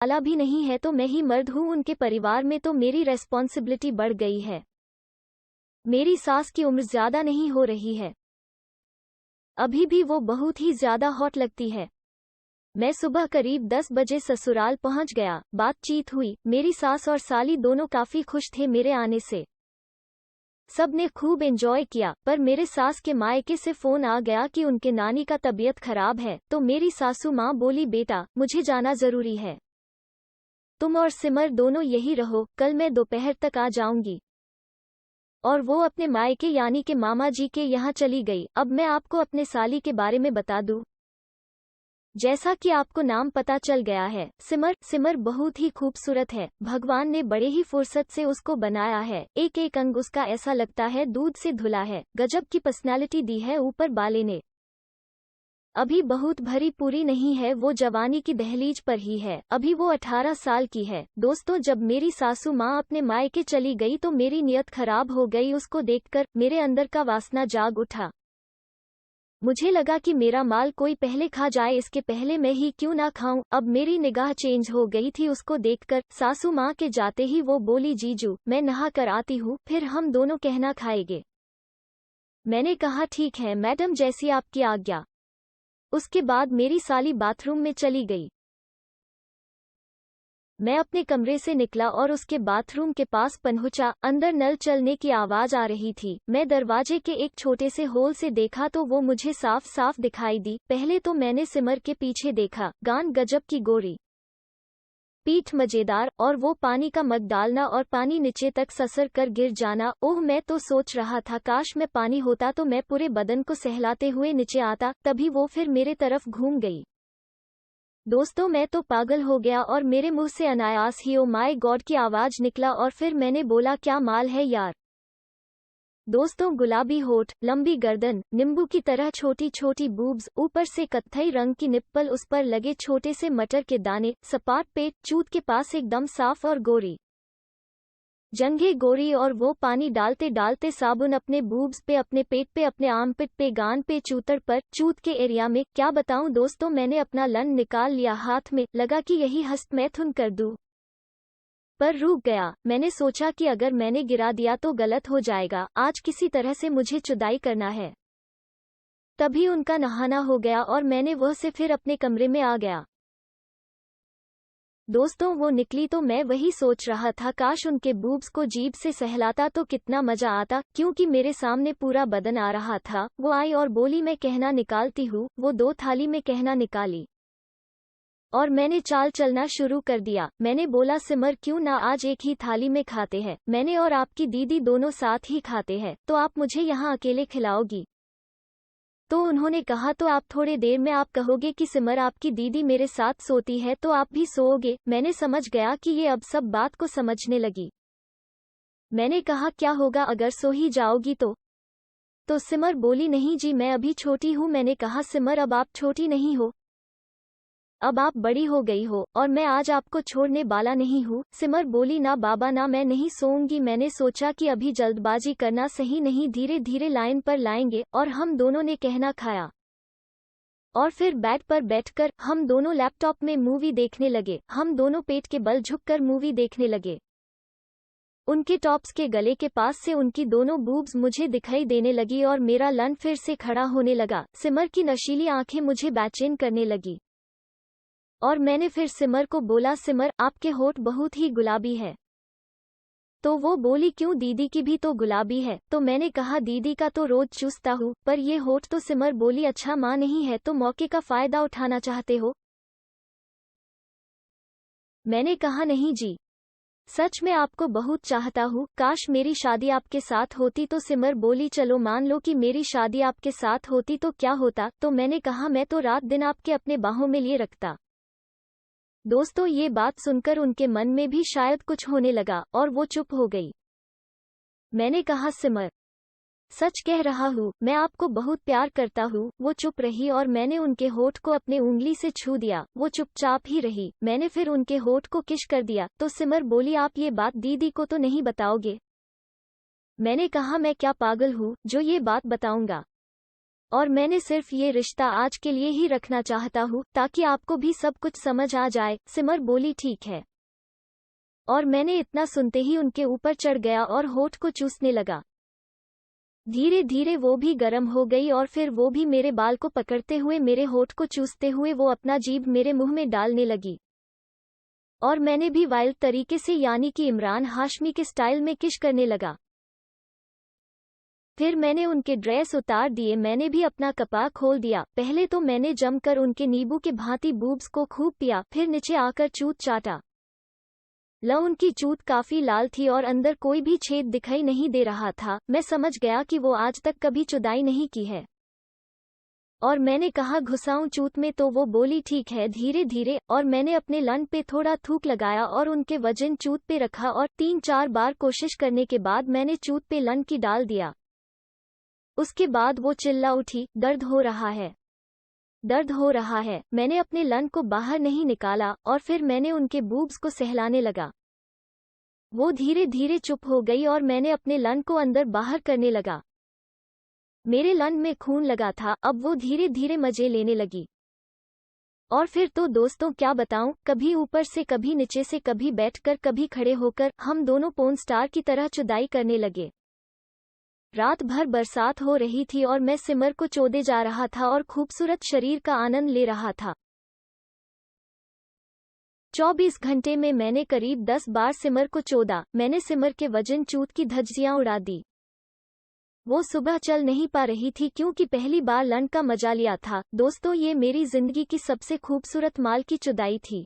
वाला भी नहीं है तो मैं ही मर्द हूँ, उनके परिवार में तो मेरी रेस्पॉन्सिबिलिटी बढ़ गई है। मेरी सास की उम्र ज्यादा नहीं हो रही है, अभी भी वो बहुत ही ज्यादा हॉट लगती है। मैं सुबह करीब 10 बजे ससुराल पहुंच गया। बातचीत हुई। मेरी सास और साली दोनों काफी खुश थे मेरे आने से। सब ने खूब एंजॉय किया, पर मेरे सास के मायके से फोन आ गया कि उनके नानी का तबीयत खराब है, तो मेरी सासू माँ बोली, बेटा मुझे जाना जरूरी है, तुम और सिमर दोनों यही रहो, कल मैं दोपहर तक आ जाऊंगी। और वो अपने मायके यानी के मामा जी के यहाँ चली गई। अब मैं आपको अपने साली के बारे में बता दूं। जैसा कि आपको नाम पता चल गया है, सिमर। सिमर बहुत ही खूबसूरत है, भगवान ने बड़े ही फुर्सत से उसको बनाया है। एक एक अंग उसका ऐसा लगता है दूध से धुला है। गजब की पर्सनालिटी दी है ऊपर वाले ने। अभी बहुत भरी पूरी नहीं है, वो जवानी की दहलीज पर ही है। अभी वो 18 साल की है। दोस्तों, जब मेरी सासू माँ अपने मायके चली गई तो मेरी नियत खराब हो गई। उसको देखकर मेरे अंदर का वासना जाग उठा। मुझे लगा कि मेरा माल कोई पहले खा जाए, इसके पहले मैं ही क्यों ना खाऊं। अब मेरी निगाह चेंज हो गई थी उसको देखकर। सासू माँ के जाते ही वो बोली, जीजू मैं नहा कर आती हूँ, फिर हम दोनों कहना खाएंगे। मैंने कहा ठीक है मैडम, जैसी आपकी आज्ञा। उसके बाद मेरी साली बाथरूम में चली गई। मैं अपने कमरे से निकला और उसके बाथरूम के पास पहुंचा। अंदर नल चलने की आवाज आ रही थी। मैं दरवाजे के एक छोटे से होल से देखा तो वो मुझे साफ साफ दिखाई दी। पहले तो मैंने सिमर के पीछे देखा। गान गजब की गोरी, पीठ मजेदार, और वो पानी का मग डालना और पानी नीचे तक ससर कर गिर जाना। ओह, मैं तो सोच रहा था काश मैं पानी होता तो मैं पूरे बदन को सहलाते हुए नीचे आता। तभी वो फिर मेरे तरफ घूम गई। दोस्तों, मैं तो पागल हो गया और मेरे मुंह से अनायास ही ओ माय गॉड की आवाज निकला। और फिर मैंने बोला, क्या माल है यार। दोस्तों, गुलाबी होठ, लंबी गर्दन, नींबू की तरह छोटी छोटी बूब्स, ऊपर से कत्थई रंग की निप्पल, उस पर लगे छोटे से मटर के दाने, सपाट पेट, चूत के पास एकदम साफ और गोरी जंघे गोरी, और वो पानी डालते डालते साबुन अपने बूब्स पे, अपने पेट पे, अपने आर्मपिट पे, गान पे, चूतर पर, चूत के एरिया में। क्या बताऊं दोस्तों, मैंने अपना लन निकाल लिया हाथ में। लगा कि यही हस्तमैथुन कर दूं, पर रुक गया। मैंने सोचा कि अगर मैंने गिरा दिया तो गलत हो जाएगा। आज किसी तरह से मुझे चुदाई करना है। तभी उनका नहाना हो गया और मैंने वह से फिर अपने कमरे में आ गया। दोस्तों, वो निकली तो मैं वही सोच रहा था, काश उनके बूब्स को जीभ से सहलाता तो कितना मजा आता, क्योंकि मेरे सामने पूरा बदन आ रहा था। वो आई और बोली, मैं कहना निकालती हूँ। वो 2 थाली में कहना निकाली और मैंने चाल चलना शुरू कर दिया। मैंने बोला, सिमर क्यों ना आज एक ही थाली में खाते हैं, मैंने और आपकी दीदी दोनों साथ ही खाते हैं, तो आप मुझे यहाँ अकेले खिलाओगी। तो उन्होंने कहा, तो आप थोड़े देर में आप कहोगे कि सिमर आपकी दीदी मेरे साथ सोती है तो आप भी सोओगे। मैंने समझ गया कि ये अब सब बात को समझने लगी। मैंने कहा, क्या होगा अगर सो ही जाओगी तो सिमर बोली, नहीं जी मैं अभी छोटी हूँ। मैंने कहा, सिमर अब आप छोटी नहीं हो, अब आप बड़ी हो गई हो और मैं आज आपको छोड़ने वाला नहीं हूँ। सिमर बोली, ना बाबा ना, मैं नहीं सोऊंगी। मैंने सोचा कि अभी जल्दबाजी करना सही नहीं, धीरे धीरे लाइन पर लाएंगे। और हम दोनों ने कहना खाया और फिर बेड पर बैठकर हम दोनों लैपटॉप में मूवी देखने लगे। हम दोनों पेट के बल झुककर मूवी देखने लगे। उनके टॉप्स के गले के पास से उनकी दोनों बूब्स मुझे दिखाई देने लगी और मेरा लन फिर से खड़ा होने लगा। सिमर की नशीली आंखें मुझे बेचैन करने लगी और मैंने फिर सिमर को बोला, सिमर आपके होठ बहुत ही गुलाबी है। तो वो बोली, क्यों, दीदी की भी तो गुलाबी है। तो मैंने कहा, दीदी का तो रोज चूसता हूँ, पर ये होठ तो। सिमर बोली, अच्छा माँ नहीं है तो मौके का फायदा उठाना चाहते हो। मैंने कहा, नहीं जी, सच में आपको बहुत चाहता हूँ, काश मेरी शादी आपके साथ होती तो। सिमर बोली, चलो मान लो कि मेरी शादी आपके साथ होती तो क्या होता। तो मैंने कहा, मैं तो रात दिन आपके अपने बाहों में लिए रखता। दोस्तों, ये बात सुनकर उनके मन में भी शायद कुछ होने लगा और वो चुप हो गई। मैंने कहा, सिमर सच कह रहा हूँ, मैं आपको बहुत प्यार करता हूँ। वो चुप रही और मैंने उनके होठ को अपने उंगली से छू दिया। वो चुपचाप ही रही। मैंने फिर उनके होठ को किस कर दिया तो सिमर बोली, आप ये बात दीदी को तो नहीं बताओगे। मैंने कहा, मैं क्या पागल हूँ जो ये बात बताऊंगा। और मैंने सिर्फ ये रिश्ता आज के लिए ही रखना चाहता हूँ ताकि आपको भी सब कुछ समझ आ जाए। सिमर बोली ठीक है। और मैंने इतना सुनते ही उनके ऊपर चढ़ गया और होठ को चूसने लगा। धीरे धीरे वो भी गर्म हो गई और फिर वो भी मेरे बाल को पकड़ते हुए मेरे होठ को चूसते हुए वो अपना जीभ मेरे मुंह में डालने लगी। और मैंने भी वाइल्ड तरीके से यानी कि इमरान हाशमी के स्टाइल में किश करने लगा। फिर मैंने उनके ड्रेस उतार दिए। मैंने भी अपना कपड़ा खोल दिया। पहले तो मैंने जमकर उनके नींबू के भांति बूब्स को खूब पिया, फिर नीचे आकर चूत चाटा। उनकी चूत काफी लाल थी और अंदर कोई भी छेद दिखाई नहीं दे रहा था। मैं समझ गया कि वो आज तक कभी चुदाई नहीं की है। और मैंने कहा घुसाऊं चूत में, तो वो बोली ठीक है धीरे धीरे। और मैंने अपने लन पे थोड़ा थूक लगाया और उनके वजन चूत पे रखा और 3-4 बार कोशिश करने के बाद मैंने चूत पे लन की डाल दिया। उसके बाद वो चिल्ला उठी, दर्द हो रहा है, दर्द हो रहा है। मैंने अपने लन को बाहर नहीं निकाला और फिर मैंने उनके बूब्स को सहलाने लगा। वो धीरे धीरे चुप हो गई और मैंने अपने लन को अंदर बाहर करने लगा। मेरे लन में खून लगा था। अब वो धीरे धीरे मजे लेने लगी। और फिर तो दोस्तों क्या बताऊं, कभी ऊपर से कभी नीचे से, कभी बैठकर कभी खड़े होकर हम दोनों पोर्न स्टार की तरह चुदाई करने लगे। रात भर बरसात हो रही थी और मैं सिमर को चोदे जा रहा था और खूबसूरत शरीर का आनंद ले रहा था। 24 घंटे में मैंने करीब 10 बार सिमर को चोदा। मैंने सिमर के वजन चूत की धज्जियां उड़ा दी। वो सुबह चल नहीं पा रही थी क्योंकि पहली बार लन का मजा लिया था। दोस्तों ये मेरी जिंदगी की सबसे खूबसूरत माल की चुदाई थी।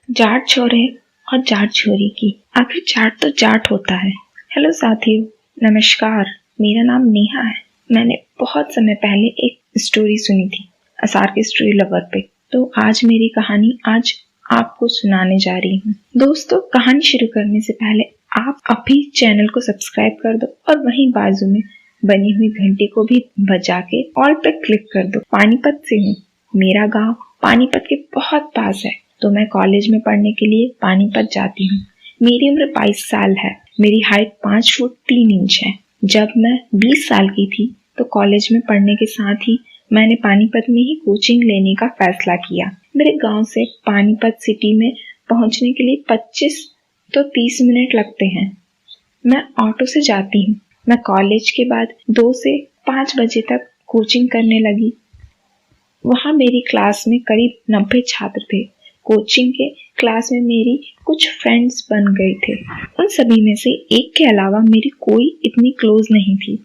जाट छोरे और जाट छोरी की आखिर जाट तो जाट होता है। हेलो साथियों, नमस्कार। मेरा नाम नेहा है। मैंने बहुत समय पहले एक स्टोरी सुनी थी असार के स्टोरी लवर पे, तो आज मेरी कहानी आज आपको सुनाने जा रही हूँ। दोस्तों कहानी शुरू करने से पहले आप अभी चैनल को सब्सक्राइब कर दो और वहीं बाजू में बनी हुई घंटी को भी बजा के ऑल पे क्लिक कर दो। पानीपत से हूँ। मेरा गांव पानीपत के बहुत पास है, तो मैं कॉलेज में पढ़ने के लिए पानीपत जाती हूँ। मेरी उम्र 22 साल है। मेरी हाइट 5 फुट 3 इंच है। जब मैं 20 साल की थी तो कॉलेज में पढ़ने के साथ ही मैंने पानीपत में ही कोचिंग लेने का फैसला किया। मेरे गांव से पानीपत सिटी में पहुंचने के लिए 25 तो 30 मिनट लगते हैं। मैं ऑटो से जाती हूँ। मैं कॉलेज के बाद 2 से 5 बजे तक कोचिंग करने लगी। वहाँ मेरी क्लास में करीब 90 छात्र थे। कोचिंग के क्लास में मेरी कुछ फ्रेंड्स बन गए थे। उन सभी में से एक के अलावा मेरी कोई इतनी क्लोज नहीं थी।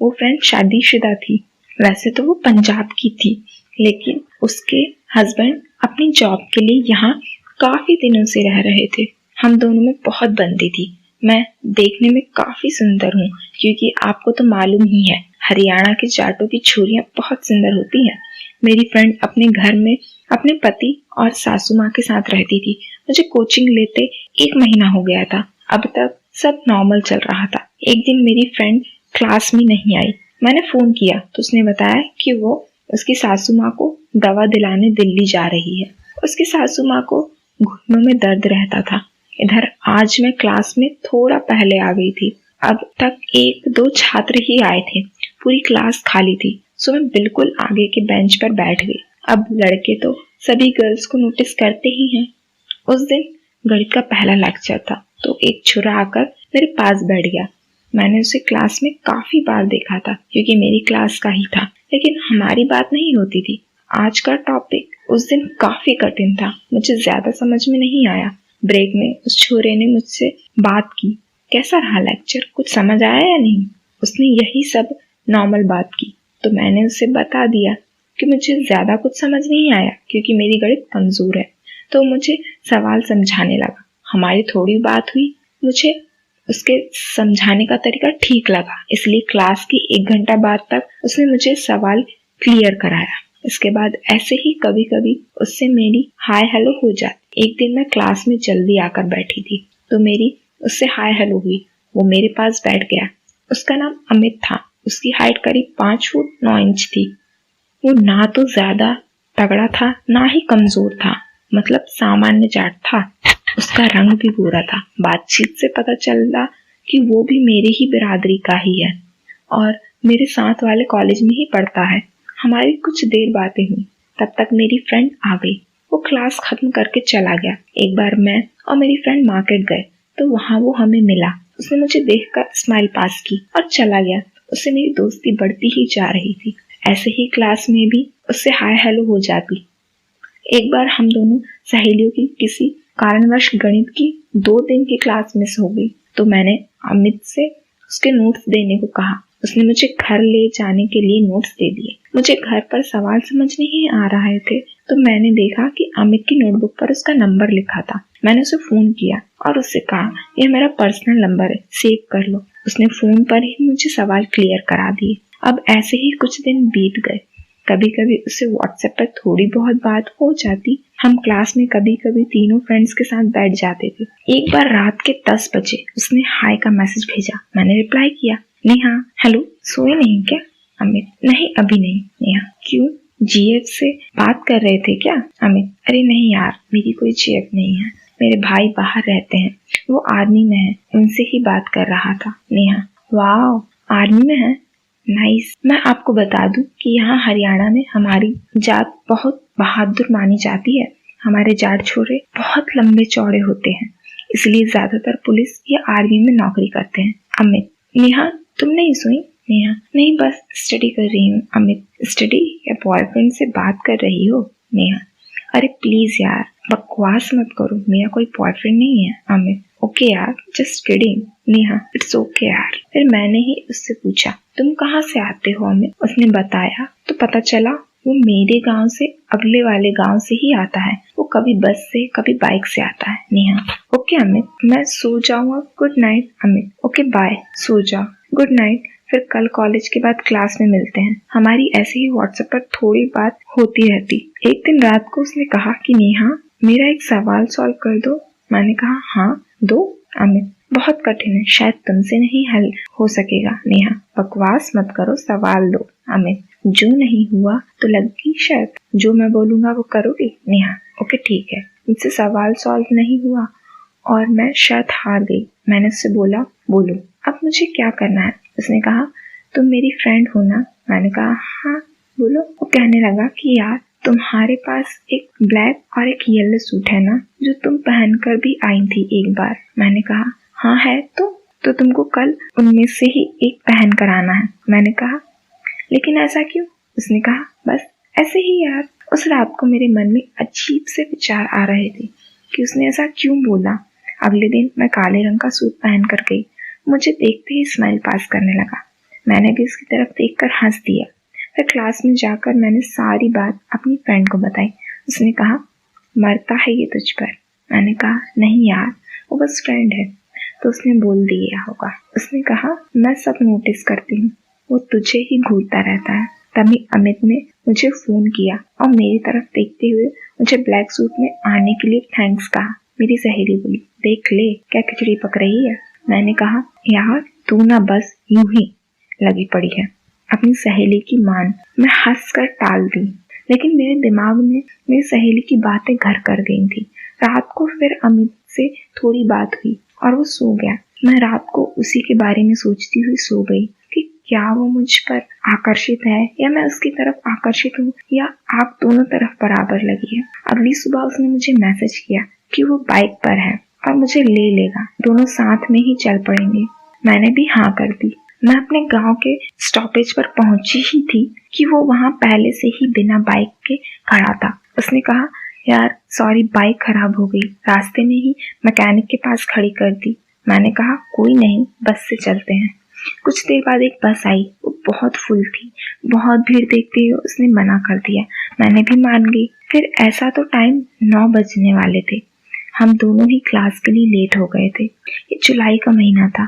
वो फ्रेंड शादीशुदा थी। वैसे तो वो पंजाब की थी, लेकिन उसके हस्बैंड अपनी जॉब के लिए यहाँ काफी दिनों से रह रहे थे। हम दोनों में बहुत बनती थी। मैं देखने में काफी सुंदर हूँ, क्योंकि आपको तो मालूम ही है हरियाणा के जाटों की छोरियां बहुत सुंदर होती हैं। मेरी फ्रेंड अपने घर में अपने पति और सासू माँ के साथ रहती थी। मुझे कोचिंग लेते 1 महीना हो गया था। अब तक सब नॉर्मल चल रहा था। एक दिन मेरी फ्रेंड क्लास में नहीं आई। मैंने फोन किया तो उसने बताया कि वो उसकी सासू माँ को दवा दिलाने दिल्ली जा रही है। उसकी सासू माँ को घुटनों में दर्द रहता था। इधर आज मैं क्लास में थोड़ा पहले आ गई थी। अब तक 1-2 छात्र ही आए थे। पूरी क्लास खाली थी, सो मैं बिल्कुल आगे के बेंच पर बैठ गई। अब लड़के तो सभी गर्ल्स को नोटिस करते ही हैं। उस दिन गणित का पहला लेक्चर था, तो एक छोरा आकर मेरे पास बैठ गया। मैंने उसे क्लास में काफी बार देखा था, क्योंकि मेरी क्लास का ही था, लेकिन हमारी बात नहीं होती थी। आज का टॉपिक उस दिन काफी कठिन था। मुझे ज्यादा समझ में नहीं आया। ब्रेक में उस छोरे ने मुझसे बात की, कैसा रहा लेक्चर, कुछ समझ आया या नहीं। उसने यही सब नॉर्मल बात की, तो मैंने उसे बता दिया कि मुझे ज्यादा कुछ समझ नहीं आया, क्योंकि मेरी गणित कमजोर है। तो मुझे सवाल समझाने लगा। हमारी थोड़ी बात हुई, मुझे उसके समझाने का तरीका ठीक लगा, इसलिए क्लास की 1 घंटा बाद तक उसने मुझे सवाल क्लियर कराया। इसके बाद ऐसे ही कभी कभी उससे मेरी हाय हेलो हो जाती। एक दिन मैं क्लास में जल्दी आकर बैठी थी तो मेरी उससे हाय हेलो हुई। वो मेरे पास बैठ गया। उसका नाम अमित था। उसकी हाइट करीब 5 फुट 9 इंच थी। वो ना तो ज्यादा तगड़ा था ना ही कमजोर था, मतलब सामान्य जाट था। उसका रंग भी गोरा था। बातचीत से पता चला कि वो भी मेरी ही बिरादरी का ही है और मेरे साथ वाले कॉलेज में ही पढ़ता है। हमारी कुछ देर बातें हुई, तब तक मेरी फ्रेंड आ गई। वो क्लास खत्म करके चला गया। एक बार मैं और मेरी फ्रेंड मार्केट गए तो वहाँ वो हमें मिला। उसने मुझे देखकर स्माइल पास की और चला गया। उससे मेरी दोस्ती बढ़ती ही जा रही थी। ऐसे ही क्लास में भी उससे हाय हेलो हो जाती। एक बार हम दोनों सहेलियों की किसी कारणवश गणित की 2 दिन की क्लास मिस हो गई तो मैंने अमित से उसके नोट्स देने को कहा। उसने मुझे घर ले जाने के लिए नोट्स दे दिए। मुझे घर पर सवाल समझ नहीं आ रहे थे तो मैंने देखा कि अमित की नोटबुक पर उसका नंबर लिखा था। मैंने उसे फोन किया और उससे कहा, यह मेरा पर्सनल नंबर है, सेव कर लो। उसने फोन पर ही मुझे सवाल क्लियर करा दिए। अब ऐसे ही कुछ दिन बीत गए। कभी कभी उससे व्हाट्सएप पर थोड़ी बहुत बात हो जाती। हम क्लास में कभी कभी तीनों फ्रेंड्स के साथ बैठ जाते थे। एक बार रात के 10 बजे उसने हाय का मैसेज भेजा। मैंने रिप्लाई किया, नेहा हेलो, सोए नहीं क्या? अमित, नहीं अभी नहीं। नेहा, क्यों, जीएफ से बात कर रहे थे क्या? अमित, अरे नहीं यार, मेरी कोई जीएफ नहीं है, मेरे भाई बाहर रहते हैं, वो आर्मी में है, उनसे ही बात कर रहा था। नेहा, वाह, आर्मी में है, नाइस। मैं आपको बता दूं कि यहाँ हरियाणा में हमारी जात बहुत बहादुर मानी जाती है। हमारे जाट छोरे बहुत लंबे चौड़े होते हैं, इसलिए ज्यादातर पुलिस या आर्मी में नौकरी करते हैं। अमित, नेहा तुम नहीं सोई? नेहा, नहीं बस स्टडी कर रही हूँ। अमित, स्टडी या बॉयफ्रेंड से बात कर रही हो? नेहा, अरे प्लीज यार बकवास मत करो, मेरा कोई बॉयफ्रेंड नहीं है। अमित, ओके यार, just kidding. Neha, it's okay यार। फिर मैंने ही उससे पूछा, तुम कहाँ से आते हो अमित? उसने बताया तो पता चला वो मेरे गांव से अगले वाले गांव से ही आता है। वो कभी बस से कभी बाइक से आता है। नेहा, ओके अमित, मैं सो जाऊँ अब, good night. Amit, okay bye, सो जाओ, गुड नाइट। फिर कल कॉलेज के बाद क्लास में मिलते हैं। हमारी ऐसे ही व्हाट्सएप पर थोड़ी बात होती रहती। एक दिन रात को उसने कहा कि नेहा मेरा एक सवाल सॉल्व कर दो। मैंने कहा हाँ दो। अमित, बहुत कठिन है, शायद तुमसे नहीं हल हो सकेगा। नेहा, बकवास मत करो, सवाल दो। अमित, जो नहीं हुआ तो लगेगी शर्त, जो मैं बोलूंगा वो करोगे? नेहा, ओके ठीक है। मुझसे सवाल सॉल्व नहीं हुआ और मैं शर्त हार गई। मैंने उससे बोला, बोलो अब मुझे क्या करना है? उसने कहा, तुम मेरी फ्रेंड हो ना? मैंने कहा हाँ बोलो। वो कहने लगा कि यार तुम्हारे पास एक ब्लैक और एक येलो सूट है ना, जो तुम पहनकर भी आई थी एक बार। मैंने कहा हाँ है तो तुमको कल उनमें से ही एक पहन कर आना है। मैंने कहा लेकिन ऐसा क्यों? उसने कहा बस ऐसे ही यार। उस रात को मेरे मन में अजीब से विचार आ रहे थे कि उसने ऐसा क्यों बोला। अगले दिन मैं काले रंग का सूट पहन कर गई। मुझे देखते ही स्माइल पास करने लगा। मैंने भी उसकी तरफ देखकर हंस दिया। फिर क्लास में जाकर मैंने सारी बात अपनी फ्रेंड को बताई। उसने कहा, मरता है ये तुझ पर? मैंने कहा नहीं यार, वो बस फ्रेंड है। तो उसने बोल दिया होगा। उसने कहा, मैं सब नोटिस करती हूँ, वो तुझे ही घूरता रहता है। तभी अमित ने मुझे फोन किया और मेरी तरफ देखते हुए मुझे ब्लैक सूट में आने के लिए थैंक्स कहा। मेरी सहेली बोली, देख ले क्या खिचड़ी पक रही है। मैंने कहा यार तू ना बस यूं ही लगी पड़ी है अपनी सहेली की मान। मैं हंसकर टाल दी, लेकिन मेरे दिमाग में मेरी सहेली की बातें घर कर गई थी। रात को फिर अमित से थोड़ी बात हुई और वो सो गया। मैं रात को उसी के बारे में सोचती हुई सो गई कि क्या वो मुझ पर आकर्षित है या मैं उसकी तरफ आकर्षित हूँ, या आग दोनों तरफ बराबर लगी है। अगली सुबह उसने मुझे मैसेज किया कि वो बाइक पर है और मुझे ले लेगा, दोनों साथ में ही चल पड़ेंगे। मैंने भी हाँ कर दी। मैं अपने गांव के स्टॉपेज पर पहुंची ही थी कि वो वहां पहले से ही बिना बाइक के खड़ा था। उसने कहा, यार सॉरी बाइक खराब हो गई, रास्ते में ही मैकेनिक के पास खड़ी कर दी। मैंने कहा कोई नहीं, बस से चलते हैं। कुछ देर बाद एक बस आई। वो बहुत फुल थी। बहुत भीड़ देखते हुए उसने मना कर दिया। मैंने भी मान गई। फिर ऐसा तो टाइम 9 बजने वाले थे। हम दोनों ही क्लास के लिए लेट हो गए थे। ये जुलाई का महीना था,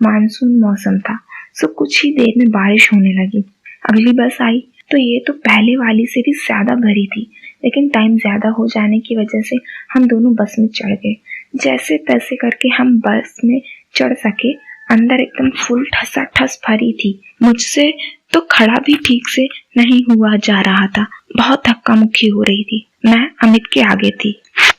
मानसून मौसम था, सो कुछ ही देर में बारिश होने लगी। अगली बस आई तो ये तो पहले वाली से भी ज्यादा भरी थी, लेकिन टाइम ज्यादा हो जाने की वजह से हम दोनों बस में चढ़ गए। जैसे तैसे करके हम बस में चढ़ सके। अंदर एकदम फुल ठसाठस भरी थी। मुझसे तो खड़ा भी ठीक से नहीं हुआ जा रहा था। बहुत धक्का मुक्की हो रही थी। मैं अमित के आगे थी,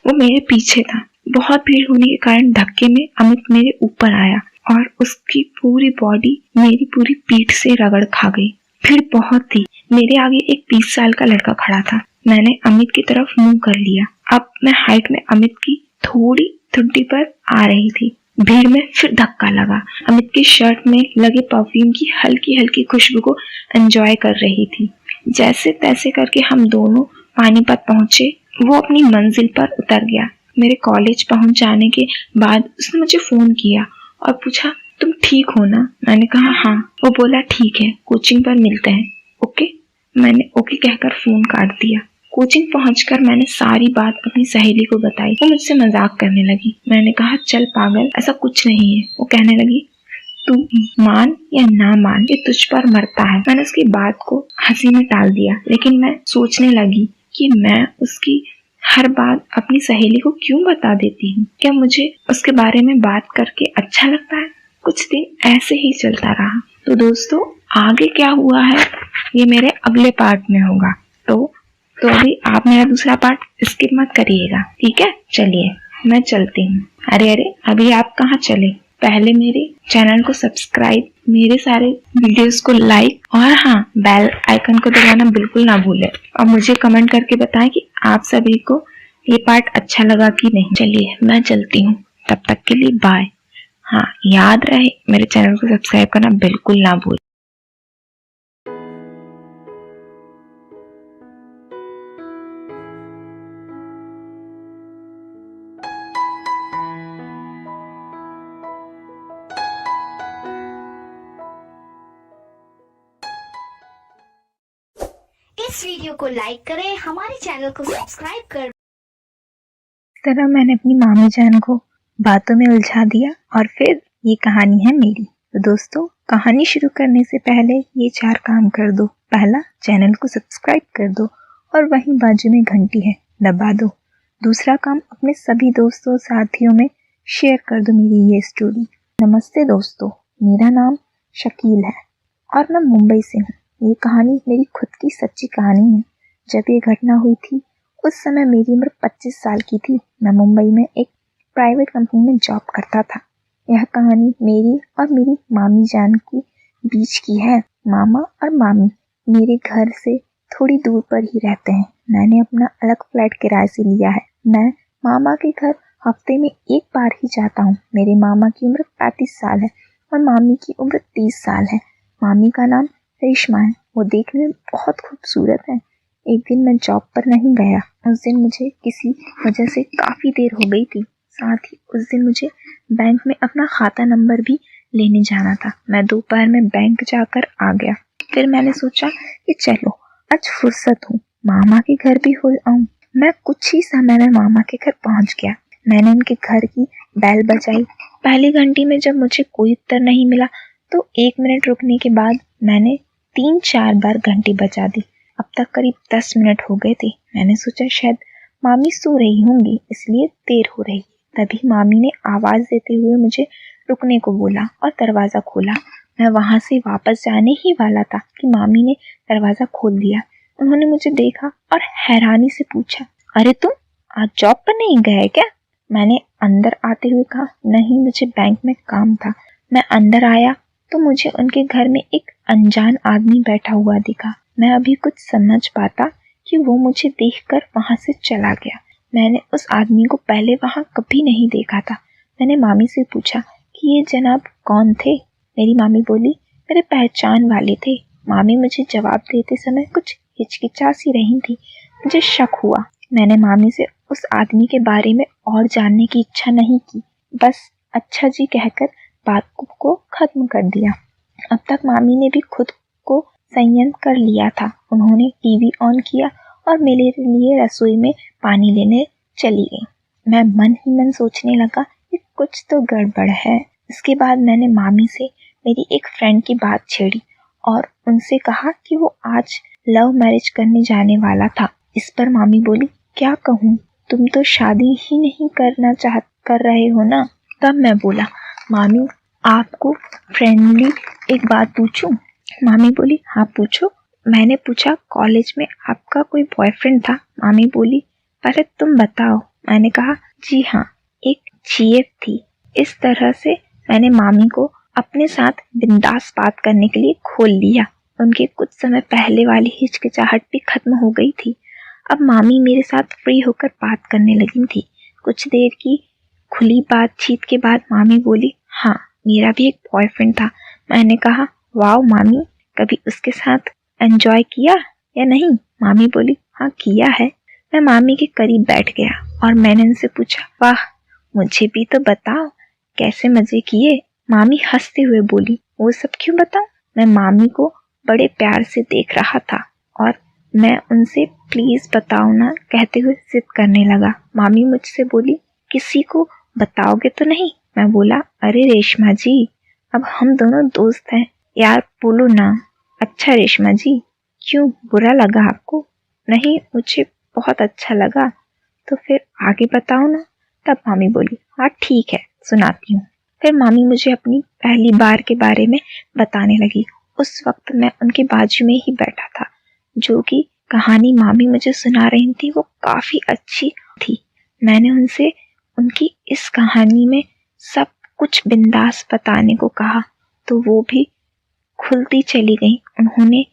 वो मेरे पीछे था। बहुत भीड़ होने के कारण धक्के में अमित मेरे ऊपर आया और उसकी पूरी बॉडी मेरी पूरी पीठ से रगड़ खा गई। भीड़ बहुत थी। मेरे आगे एक 20 साल का लड़का खड़ा था। मैंने अमित की तरफ मुंह कर लिया। अब मैं हाइट में अमित की थोड़ी ठुड्डी पर आ रही थी। भीड़ में फिर धक्का लगा। अमित की शर्ट में लगे परफ्यूम की हल्की हल्की खुशबू को एंजॉय कर रही थी। जैसे तैसे करके हम दोनों पानीपत पहुंचे। वो अपनी मंजिल पर उतर गया। मेरे कॉलेज पहुंच जाने के बाद उसने मुझे फोन किया और पूछा, तुम ठीक हो ना? मैंने कहा हाँ। वो बोला ठीक है, कोचिंग पर मिलते हैं। ओके। मैंने ओके कहकर फोन काट दिया। कोचिंग पहुंचकर मैंने सारी बात अपनी सहेली को बताई। वो मुझसे मजाक करने लगी। मैंने कहा चल पागल, ऐसा कुछ नहीं है। वो कहने लगी, तू मान या ना मान, ये तुझ पर मरता है। मैंने उसकी बात को हंसी में टाल दिया, लेकिन मैं सोचने लगी कि मैं उसकी हर बात अपनी सहेली को क्यों बता देती हूँ। क्या मुझे उसके बारे में बात करके अच्छा लगता है? कुछ दिन ऐसे ही चलता रहा। तो दोस्तों, आगे क्या हुआ है ये मेरे अगले पार्ट में होगा। तो अभी आप मेरा दूसरा पार्ट स्किप मत करिएगा, ठीक है? चलिए मैं चलती हूँ। अरे अभी आप कहाँ चले? पहले मेरे चैनल को सब्सक्राइब, मेरे सारे वीडियोस को लाइक और हाँ, बेल आइकन को दबाना बिल्कुल ना भूलें। और मुझे कमेंट करके बताएं कि आप सभी को ये पार्ट अच्छा लगा कि नहीं। चलिए मैं चलती हूँ, तब तक के लिए बाय। हाँ, याद रहे मेरे चैनल को सब्सक्राइब करना बिल्कुल ना भूलें। इस वीडियो को लाइक करें, हमारे चैनल को सब्सक्राइब कर। इस तरह मैंने अपनी मामी जान को बातों में उलझा दिया और फिर ये कहानी है मेरी। तो दोस्तों, कहानी शुरू करने से पहले ये 4 काम कर दो। पहला, चैनल को सब्सक्राइब कर दो और वहीं बाजू में घंटी है, दबा दो। दूसरा काम, अपने सभी दोस्तों साथियों में शेयर कर दो मेरी ये स्टोरी। नमस्ते दोस्तों, मेरा नाम शकील है और मैं मुंबई से हूँ। ये कहानी मेरी खुद की सच्ची कहानी है। जब ये घटना हुई थी उस समय मेरी उम्र 25 साल की थी। मैं मुंबई में एक प्राइवेट कंपनी में जॉब करता था। यह कहानी मेरी और मेरी मामी जान की बीच की है। मामा और मामी मेरे घर से थोड़ी दूर पर ही रहते हैं। मैंने अपना अलग फ्लैट किराए से लिया है। मैं मामा के घर हफ्ते में एक बार ही जाता हूँ। मेरे मामा की उम्र 35 साल है और मामी की उम्र 30 साल है। मामी का नाम रेशमा है। वो देखने में बहुत खूबसूरत है। एक दिन मैं जॉब पर नहीं गया। उस दिन मुझे किसी वजह से काफ़ी देर हो गई थी। साथ ही उस दिन मुझे बैंक में अपना खाता नंबर भी लेने जाना था। मैं दोपहर में बैंक जाकर आ गया। फिर मैंने सोचा कि चलो आज फुर्सत हूँ, मामा के घर भी हो आऊँ। मैं कुछ ही समय में मामा के घर पहुँच गया। मैंने उनके घर की बेल बजाई। पहली घंटी में जब मुझे कोई उत्तर नहीं मिला तो 1 मिनट रुकने के बाद मैंने 3-4 बार घंटी बजा दी। अब तक करीब 10 मिनट हो गए थे। मैंने सोचा शायद मामी सो रही होंगी, इसलिए देर हो रही। तभी मामी ने आवाज देते हुए मुझे रुकने को बोला और दरवाजा खोला। मैं वहां से वापस जाने ही वाला था कि मामी ने दरवाजा खोल दिया। उन्होंने मुझे देखा और हैरानी से पूछा, अरे तुम आज जॉब पर नहीं गए क्या? मैंने अंदर आते हुए कहा, नहीं, मुझे बैंक में काम था। मैं अंदर आया तो मुझे उनके घर में एक अनजान आदमी बैठा हुआ दिखा। मैं अभी कुछ समझ पाता कि वो मुझे देखकर वहां से चला गया। मैंने उस आदमी को पहले वहां कभी नहीं देखा था। मैंने मामी से पूछा कि ये जनाब कौन थे? मेरी मामी बोली, मेरे पहचान वाले थे। मामी मुझे जवाब देते समय कुछ हिचकिचा सी रही थी। मुझे शक हुआ। मैंने मामी से उस आदमी के बारे में और जानने की इच्छा नहीं की, बस अच्छा जी कहकर बात को खत्म कर दिया। अब तक मामी ने भी खुद को संयम कर लिया था। उन्होंने टीवी ऑन किया और मेरे लिए रसोई में पानी लेने चली गई। मैं मन ही मन सोचने लगा कि कुछ तो गड़बड़ है। इसके बाद मैंने मामी से मेरी एक फ्रेंड की बात छेड़ी और उनसे कहा कि वो आज लव मैरिज करने जाने वाला था। इस पर मामी बोली, क्या कहूँ, तुम तो शादी ही नहीं कर रहे हो ना। तब मैं बोला, मामी आपको फ्रेंडली एक बात पूछूं? मामी बोली, हाँ पूछो। मैंने पूछा, कॉलेज में आपका कोई बॉयफ्रेंड था? मामी बोली, पहले तुम बताओ। मैंने कहा, जी हाँ, एक जीएफ थी। इस तरह से मैंने मामी को अपने साथ बिंदास बात करने के लिए खोल लिया। उनके कुछ समय पहले वाली हिचकिचाहट भी खत्म हो गई थी। अब मामी मेरे साथ फ्री होकर बात करने लगी थी। कुछ देर की खुली बातचीत के बाद मामी बोली, हाँ मेरा भी एक बॉयफ्रेंड था। मैंने कहा, वाओ मामी, कभी उसके साथ एंजॉय किया या नहीं? मामी बोली, हाँ किया है। मैं मामी के करीब बैठ गया और मैंने उनसे पूछा, वाह मुझे भी तो बताओ, कैसे मजे किए? मामी हंसते हुए बोली, वो सब क्यों बताऊं? मैं मामी को बड़े प्यार से देख रहा था और मैं उनसे प्लीज बताओ ना कहते हुए जिद करने लगा। मामी मुझसे बोली, किसी को बताओगे तो नहीं? मैं बोला, अरे रेशमा जी, अब हम दोनों दोस्त हैं यार, बोलो ना। अच्छा रेशमा जी, क्यों, बुरा लगा आपको? नहीं, मुझे बहुत अच्छा लगा। तो फिर आगे बताओ ना। तब मामी बोली, हाँ ठीक है, सुनाती हूँ। फिर मामी मुझे अपनी पहली बार के बारे में बताने लगी। उस वक्त मैं उनके बाजू में ही बैठा था। जो कि कहानी मामी मुझे सुना रही थी वो काफी अच्छी थी। मैंने उनसे उनकी इस कहानी में सब कुछ बिंदास बताने को कहा तो वो भी खुलती चली गई। उन्होंने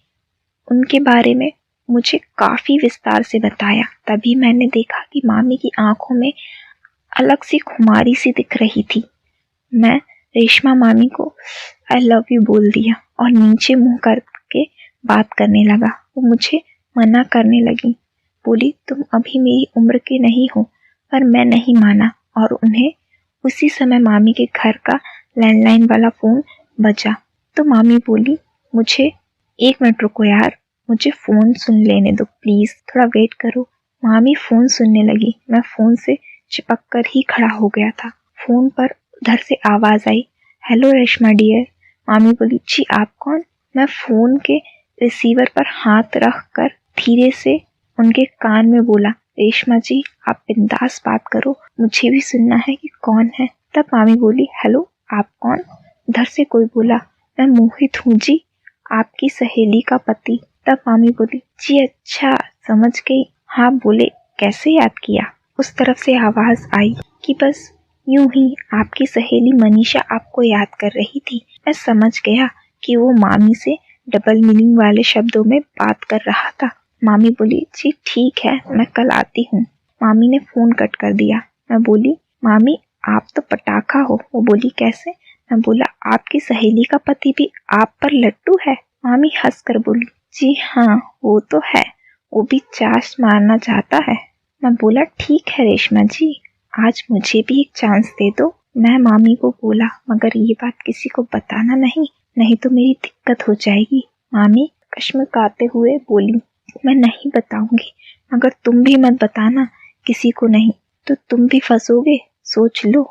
उनके बारे में मुझे काफी विस्तार से बताया। तभी मैंने देखा कि मामी की आंखों में अलग सी खुमारी सी दिख रही थी। मैं रेशमा मामी को आई लव यू बोल दिया और नीचे मुंह करके बात करने लगा। वो मुझे मना करने लगी, बोली, तुम अभी मेरी उम्र के नहीं हो। पर मैं नहीं माना और उन्हें उसी समय मामी के घर का लैंडलाइन वाला फोन बजा। तो मामी बोली, मुझे 1 मिनट रुको यार, मुझे फोन सुन लेने दो प्लीज, थोड़ा वेट करो। मामी फोन सुनने लगी। मैं फोन से चिपक कर ही खड़ा हो गया था। फोन पर उधर से आवाज आई, हेलो रेशमा डियर। मामी बोली, जी आप कौन? मैं फोन के रिसीवर पर हाथ रख कर धीरे से उनके कान में बोला, रेशमा जी आप बिंदास बात करो, मुझे भी सुनना है कि कौन है। तब मामी बोली, हेलो आप कौन? उधर से कोई बोला, मैं मोहित हूँ जी, आपकी सहेली का पति। तब मामी बोली, जी अच्छा समझ गई, हाँ बोले, कैसे याद किया? उस तरफ से आवाज आई कि बस यूं ही आपकी सहेली मनीषा आपको याद कर रही थी। मैं समझ गया कि वो मामी से डबल मीनिंग वाले शब्दों में बात कर रहा था। मामी बोली, जी ठीक है, मैं कल आती हूँ। मामी ने फोन कट कर दिया। मैं बोली, मामी आप तो पटाखा हो। वो बोली, कैसे? मैं बोला, आपकी सहेली का पति भी आप पर लट्टू है। मामी हंस कर बोली, जी हाँ वो तो है, वो भी चाश मारना चाहता है। मैं बोला, ठीक है रेशमा जी, आज मुझे भी एक चांस दे दो। मैं मामी को बोला, मगर ये बात किसी को बताना नहीं तो मेरी दिक्कत हो जाएगी। मामी कश्मकाते हुए बोली, मैं नहीं बताऊंगी, मगर तुम भी मत बताना किसी को, नहीं तो तुम भी फंसोगे, सोच लो।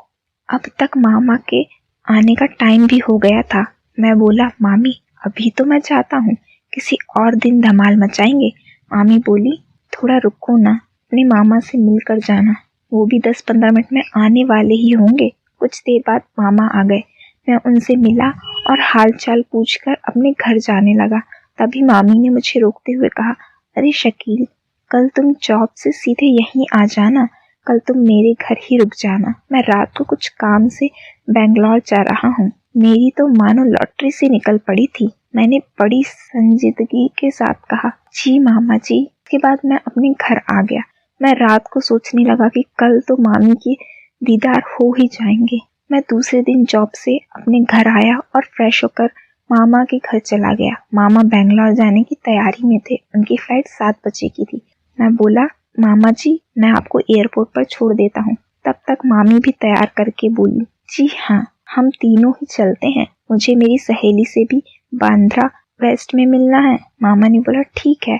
अब तक मामा के आने का टाइम भी हो गया था। मैं बोला, मामी अभी तो मैं चाहता हूँ, किसी और दिन धमाल मचाएंगे। मामी बोली, थोड़ा रुको ना, अपने मामा से मिलकर जाना, वो भी 10-15 मिनट में आने वाले ही होंगे। कुछ देर बाद मामा आ गए। मैं उनसे मिला और हालचाल पूछकर अपने घर जाने लगा। तभी मामी ने मुझे रोकते हुए कहा, अरे शकील, कल तुम जॉब से सीधे यहीं आ जाना, कल तुम मेरे घर ही रुक जाना। मैं रात को कुछ काम से बेंगलोर जा रहा हूँ। मेरी तो मानो लॉटरी से निकल पड़ी थी। मैंने बड़ी संजीदगी के साथ कहा, जी मामा जी। इसके बाद मैं अपने घर आ गया। मैं रात को सोचने लगा कि कल तो मामी के दीदार हो ही जाएंगे। मैं दूसरे दिन जॉब से अपने घर आया और फ्रेश होकर मामा के घर चला गया। मामा बेंगलोर जाने की तैयारी में थे। उनकी फ्लाइट 7 बजे की थी। मैं बोला, मामा जी मैं आपको एयरपोर्ट पर छोड़ देता हूँ। तब तक मामी भी तैयार करके बोली, जी हाँ हम तीनों ही चलते हैं, मुझे मेरी सहेली से भी बांद्रा वेस्ट में मिलना है। मामा ने बोला ठीक है।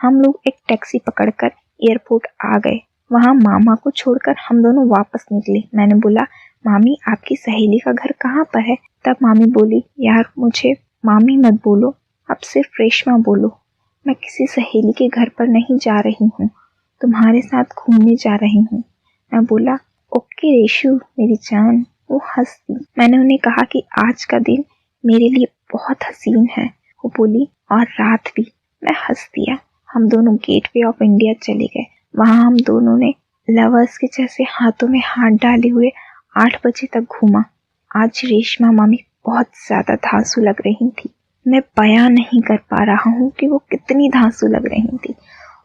हम लोग एक टैक्सी पकड़कर एयरपोर्ट आ गए। वहाँ मामा को छोड़कर हम दोनों वापस निकले। मैंने बोला मामी आपकी सहेली का घर कहाँ पर है? तब मामी बोली यार मुझे मामी मत बोलो, अब सिर्फ रेशमा बोलो। मैं किसी सहेली के घर पर नहीं जा रही हूँ, तुम्हारे साथ घूमने जा रही हूँ। मैं बोला ओके रेशु मेरी जान। वो हंस दी। मैंने उन्हें कहा कि आज का दिन मेरे लिए बहुत हसीन है। वो बोली और रात भी। मैं हंस दिया। हम दोनों गेटवे ऑफ इंडिया चले गए। वहाँ हम दोनों ने लवर्स के जैसे हाथों में हाथ डाले हुए 8 बजे तक घूमा। आज रेशमा मामी बहुत ज्यादा धांसू लग रही थी। मैं बयां नहीं कर पा रहा हूँ कि वो कितनी धांसू लग रही थी।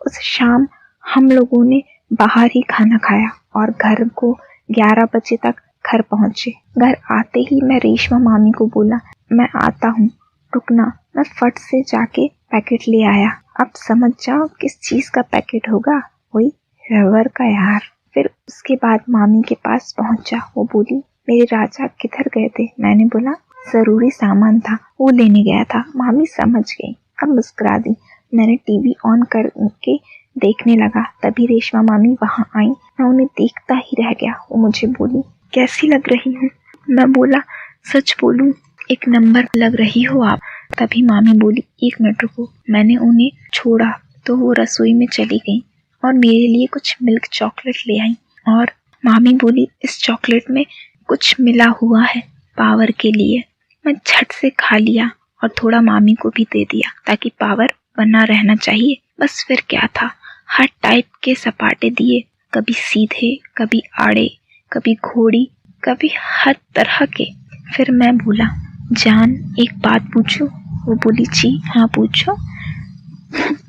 उस शाम हम लोगों ने बाहर ही खाना खाया और घर को 11 बजे तक घर पहुंचे। घर आते ही मैं रेशमा मामी को बोला मैं आता हूँ, रुकना। मैं फट से जाके पैकेट ले आया। अब समझ जाओ किस चीज का पैकेट होगा, वही रबर का यार। फिर उसके बाद मामी के पास पहुंचा। वो बोली मेरे राजा किधर गए थे? मैंने बोला जरूरी सामान था, वो लेने गया था। मामी समझ गई। अब मुस्कुरा दी। मैंने टीवी ऑन करके देखने लगा, तभी रेशमा मामी वहां आई। मैं उन्हें देखता ही रह गया। वो मुझे बोली कैसी लग रही हूँ? मैं बोला सच बोलूं एक नंबर लग रही हो आप। तभी मामी बोली 1 मिनट रुको। मैंने उन्हें छोड़ा तो वो रसोई में चली गई और मेरे लिए कुछ मिल्क चॉकलेट ले आई। और मामी बोली इस चॉकलेट में कुछ मिला हुआ है पावर के लिए। मैं झट से खा लिया और थोड़ा मामी को भी दे दिया ताकि पावर बना रहना चाहिए। बस फिर क्या था, हर टाइप के सपाटे दिए, कभी सीधे, कभी आड़े, कभी घोड़ी, कभी हर तरह के। फिर मैं बोला जान एक बात पूछूं? वो बोली जी हाँ पूछो।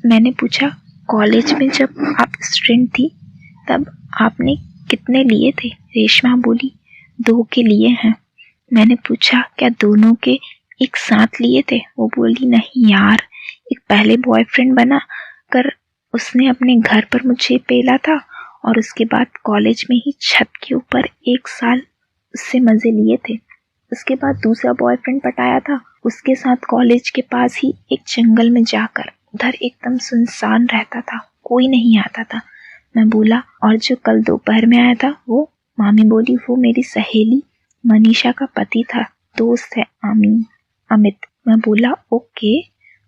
मैंने पूछा कॉलेज में जब आप स्टूडेंट थी तब आपने कितने लिए थे? रेशमा बोली 2 के लिए हैं। मैंने पूछा क्या दोनों के एक साथ लिए थे? वो बोली नहीं यार, एक पहले बॉयफ्रेंड बना कर उसने अपने घर पर मुझे पेला था और उसके बाद कॉलेज में ही छत के ऊपर 1 साल उससे मजे लिए थे। उसके बाद दूसरा बॉयफ्रेंड पटाया था, उसके साथ कॉलेज के पास ही एक जंगल में जाकर, उधर एकदम सुनसान रहता था, कोई नहीं आता था। मैं बोला और जो कल दोपहर में आया था वो? मामी बोली वो मेरी सहेली मनीषा का पति था, दोस्त है अमित। मैं बोला ओके,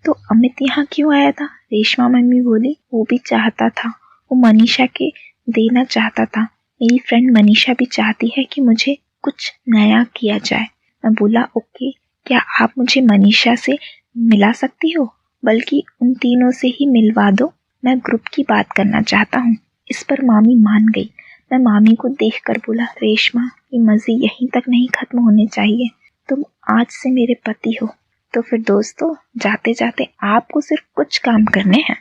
तो अमित यहाँ क्यों आया था? रेशमा मम्मी बोली वो भी चाहता था, वो मनीषा के देना चाहता था। मेरी फ्रेंड मनीषा भी चाहती है कि मुझे कुछ नया किया जाए। मैं बोला ओके, क्या आप मुझे मनीषा से मिला सकती हो? बल्कि उन तीनों से ही मिलवा दो, मैं ग्रुप की बात करना चाहता हूँ। इस पर मामी मान गई। मैं मामी को देखकर बोला रेशमा ये मजे यहीं तक नहीं खत्म होने चाहिए, तुम आज से मेरे पति हो। तो फिर दोस्तों जाते जाते आपको सिर्फ कुछ काम करने हैं।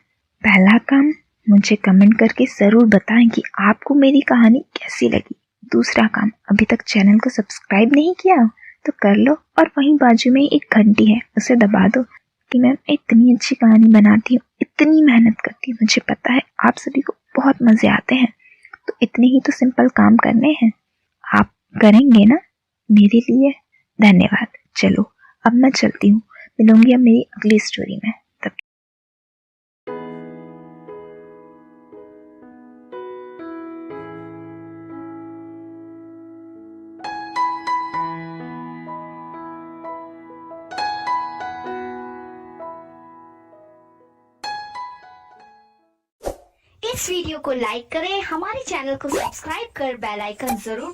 पहला काम, मुझे कमेंट करके जरूर बताएं कि आपको मेरी कहानी कैसी लगी। दूसरा काम, अभी तक चैनल को सब्सक्राइब नहीं किया हो तो कर लो और वहीं बाजू में एक घंटी है उसे दबा दो कि मैं इतनी अच्छी कहानी बनाती हूँ, इतनी मेहनत करती हूँ, मुझे पता है आप सभी को बहुत मजे आते हैं। तो इतने ही तो सिंपल काम करने हैं, आप करेंगे ना मेरे लिए? धन्यवाद। चलो अब मैं चलती हूँ, मिलूंगी अब मेरी अगली स्टोरी में। तब इस वीडियो को लाइक करें, हमारे चैनल को सब्सक्राइब कर बेल आइकन जरूर